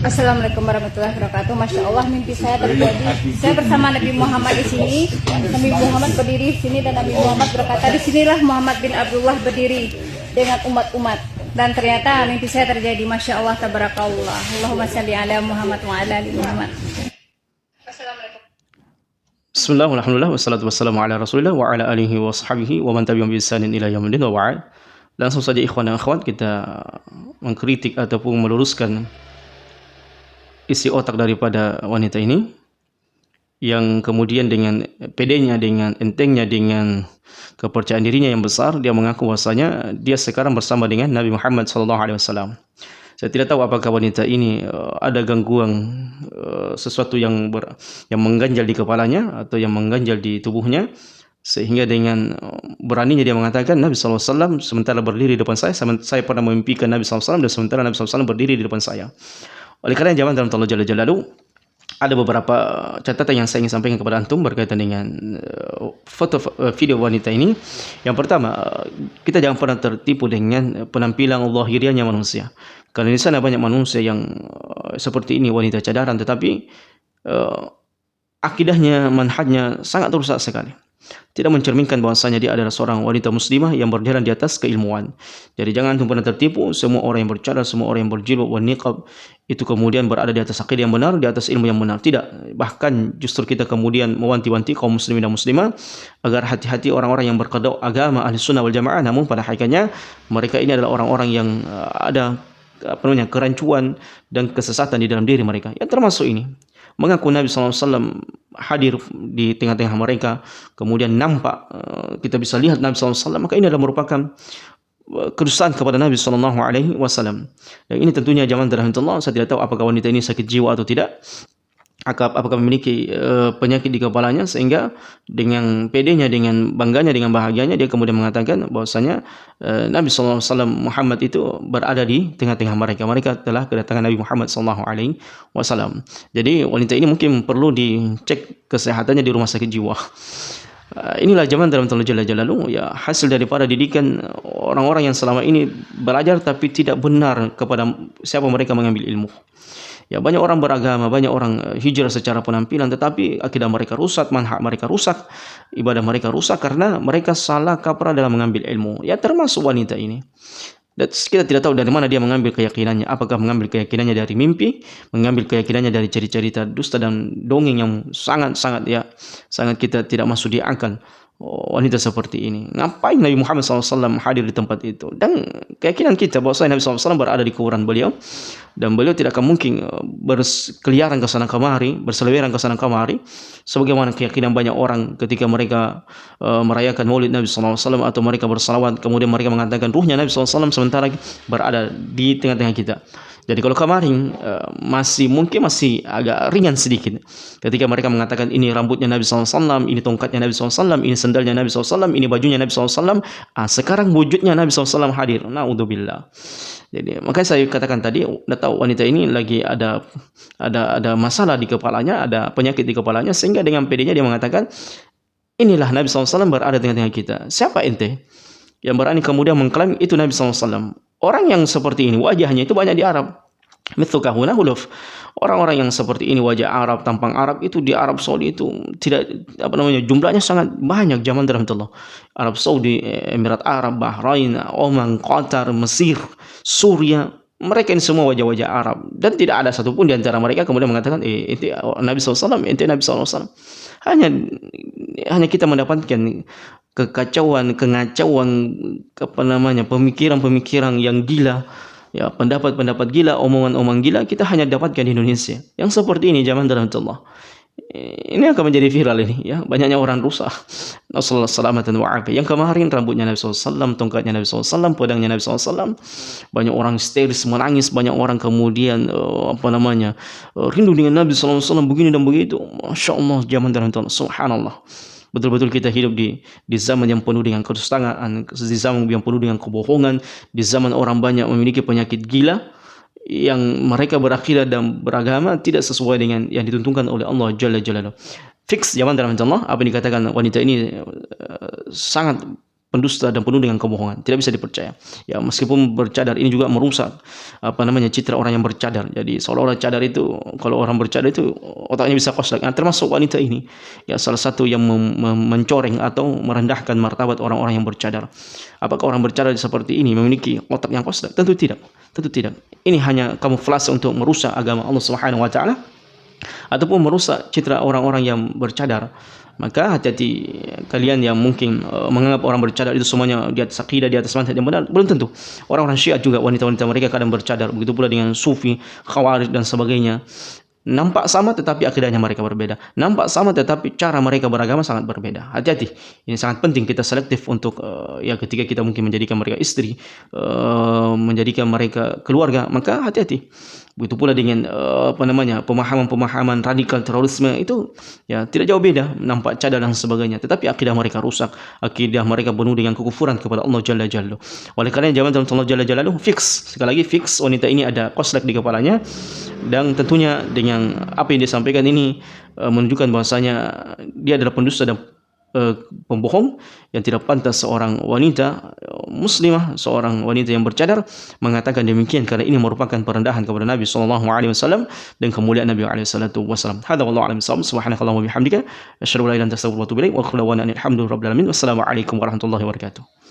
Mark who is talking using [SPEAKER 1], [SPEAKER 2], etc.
[SPEAKER 1] Assalamualaikum warahmatullahi wabarakatuh. Masya Allah, mimpi saya terjadi. Saya bersama Nabi Muhammad di sini. Nabi Muhammad berdiri di sini dan Nabi Muhammad berkata, di sinilah Muhammad bin Abdullah berdiri dengan umat-umat. Dan ternyata mimpi saya terjadi. Masya Allah, tabarakallah. Allahumma salli ala Muhammad wa ala ali Muhammad. Assalamualaikum.
[SPEAKER 2] Bismillah, alhamdulillah, wassalatu wassalamu ala rasulillah wa ala alihi wa sahbihi wa man tabi'ahum bi ihsanin ila yaumil din wa ba'd. Langsung saja ikhwan dan akhwat, kita mengkritik ataupun meluruskan isi otak daripada wanita ini yang kemudian dengan pedenya, dengan entengnya, dengan kepercayaan dirinya yang besar, dia mengaku bahwasanya dia sekarang bersama dengan Nabi Muhammad SAW. Saya tidak tahu apakah wanita ini ada gangguan sesuatu yang mengganjal di kepalanya atau yang mengganjal di tubuhnya, sehingga dengan beraninya dia mengatakan Nabi SAW sementara berdiri di depan saya pernah memimpikan Nabi SAW dan sementara Nabi SAW berdiri di depan saya. Oleh karena zaman dalam Allah Jalla Jalaluhu, ada beberapa catatan yang saya ingin sampaikan kepada antum berkaitan dengan video wanita ini. Yang pertama, kita jangan pernah tertipu dengan penampilan lahiriahnya manusia. Karena di sana banyak manusia yang seperti ini, wanita cadaran, tetapi akidahnya, manhajnya sangat rusak sekali. Tidak mencerminkan bahwasanya dia adalah seorang wanita muslimah yang berjalan di atas keilmuan. Jadi jangan antum pernah tertipu, semua orang yang bercadar, semua orang yang berjilbab dan niqab itu kemudian berada di atas akidah yang benar, di atas ilmu yang benar. Tidak, bahkan justru kita kemudian mewanti-wanti kaum muslimin dan muslimah agar hati-hati orang-orang yang berkedok agama ahli sunnah wal jamaah, namun pada hakikatnya mereka ini adalah orang-orang yang ada kerancuan dan kesesatan di dalam diri mereka. Ya termasuk ini. Mengaku Nabi SAW hadir di tengah-tengah mereka, kemudian nampak, kita bisa lihat Nabi SAW, maka ini adalah merupakan kedustaan kepada Nabi SAW. Dan ini tentunya zaman rahmatullah. Saya tidak tahu apakah wanita ini sakit jiwa atau tidak, apakah memiliki penyakit di kepalanya, sehingga dengan pedenya, dengan bangganya, dengan bahagianya dia kemudian mengatakan bahwasanya Nabi SAW Muhammad itu berada di tengah-tengah mereka. Mereka telah kedatangan Nabi Muhammad SAW. Jadi wanita ini mungkin perlu dicek kesehatannya di rumah sakit jiwa. Inilah zaman dalam Allah Jalla Jalaluhu, ya, hasil daripada didikan orang-orang yang selama ini belajar tapi tidak benar kepada siapa mereka mengambil ilmu. Ya, banyak orang beragama, banyak orang hijrah secara penampilan, tetapi akidah mereka rusak, manhaj mereka rusak, ibadah mereka rusak karena mereka salah kaprah dalam mengambil ilmu. Ya, termasuk wanita ini. Dan kita tidak tahu dari mana dia mengambil keyakinannya. Apakah mengambil keyakinannya dari mimpi, mengambil keyakinannya dari cerita-cerita dusta dan dongeng yang sangat kita tidak masuk di akal. Wanita seperti ini, ngapain Nabi Muhammad SAW hadir di tempat itu? Dan keyakinan kita bahwa Nabi SAW berada di kuburan beliau, dan beliau tidak akan mungkin berkeliaran ke sana kemari, berseliweran ke sana kemari, sebagaimana keyakinan banyak orang ketika mereka merayakan Maulid Nabi SAW atau mereka bersalawat, kemudian mereka mengatakan ruhnya Nabi SAW sementara berada di tengah-tengah kita. Jadi kalau kemarin masih agak ringan sedikit ketika mereka mengatakan ini rambutnya Nabi SAW, ini tongkatnya Nabi SAW, ini sendalnya Nabi SAW, ini bajunya Nabi SAW. Sekarang wujudnya Nabi SAW hadir. Na'udzubillah. Jadi makanya saya katakan tadi, tahu wanita ini lagi ada masalah di kepalanya, ada penyakit di kepalanya, sehingga dengan pedenya dia mengatakan inilah Nabi SAW berada di tengah-tengah kita. Siapa ente yang berani kemudian mengklaim itu Nabi SAW? Orang yang seperti ini wajahnya itu banyak di Arab. Mithukahuna huluf. Orang-orang yang seperti ini wajah Arab, tampang Arab itu di Arab Saudi itu tidak jumlahnya sangat banyak zaman rahmatullah. Arab Saudi, Emirat Arab, Bahrain, Oman, Qatar, Mesir, Suria, mereka ini semua wajah-wajah Arab, dan tidak ada satupun di antara mereka kemudian mengatakan itu Nabi SAW, itu Nabi SAW. Hanya kita mendapatkan kekacauan, kengacauan, pemikiran-pemikiran yang gila, ya, pendapat-pendapat gila, omongan-omongan gila kita hanya dapatkan di Indonesia. Yang seperti ini zaman rahmatullah. Ini akan menjadi viral ini, ya, banyaknya orang rusak. Nasallallahu salamatan wa afiyah. Yang kemarin rambutnya Nabi SAW, tongkatnya Nabi SAW, pedangnya Nabi SAW, banyak orang histeris menangis, banyak orang kemudian rindu dengan Nabi SAW begini dan begitu. Masya Allah, zaman rahmatullah. Subhanallah. Betul-betul kita hidup di zaman yang penuh dengan kedustaan, di zaman yang penuh dengan kebohongan, di zaman orang banyak memiliki penyakit gila yang mereka berakidah dan beragama tidak sesuai dengan yang dituntunkan oleh Allah Jalla Jalaluhu. Fix zaman dalam Allah, apa yang dikatakan wanita ini sangat pendusta dan penuh dengan kebohongan, tidak bisa dipercaya. Ya, meskipun bercadar ini juga merusak citra orang yang bercadar. Jadi seolah-olah cadar itu, kalau orang bercadar itu otaknya bisa koslak. Nah, termasuk wanita ini, ya salah satu yang mencoreng atau merendahkan martabat orang-orang yang bercadar. Apakah orang bercadar seperti ini memiliki otak yang koslak? Tentu tidak. Tentu tidak. Ini hanya kamuflase untuk merusak agama Allah Subhanahu wa taala ataupun merusak citra orang-orang yang bercadar. Maka hati-hati kalian yang mungkin menganggap orang bercadar itu semuanya di atas akidah, di atas manhaj yang benar. Belum tentu. Orang-orang Syiah juga wanita-wanita mereka kadang bercadar. Begitu pula dengan Sufi, Khawarij dan sebagainya. Nampak sama tetapi akidahnya mereka berbeda. Nampak sama tetapi cara mereka beragama sangat berbeda. Hati-hati. Ini sangat penting kita selektif untuk ya ketika kita mungkin menjadikan mereka istri, menjadikan mereka keluarga, maka hati-hati. Begitu pula dengan pemahaman-pemahaman radikal terorisme itu ya tidak jauh beda, nampak cadar dan sebagainya, tetapi akidah mereka rusak, akidah mereka penuh dengan kekufuran kepada Allah Jalla Jalla. Oleh karena zaman Allah Jalla Jalla fix, sekali lagi fix, wanita ini ada koslek di kepalanya, dan tentunya dengan apa yang dia sampaikan ini menunjukkan bahwasanya dia adalah pendusta dan pembohong, yang tidak pantas seorang wanita muslimah, seorang wanita yang bercadar mengatakan demikian, karena ini merupakan perendahan kepada Nabi SAW dan kemuliaan Nabi SAW. Hadza wallahu a'lam bissawab. Subhanakallahumma wa bihamdika asyhadu an la ilaha illa anta astaghfiruka wa atubu ilaik wa akhiru da'wana alhamdulillahi rabbil alamin. Wassalamu alaikum warahmatullahi wabarakatuh.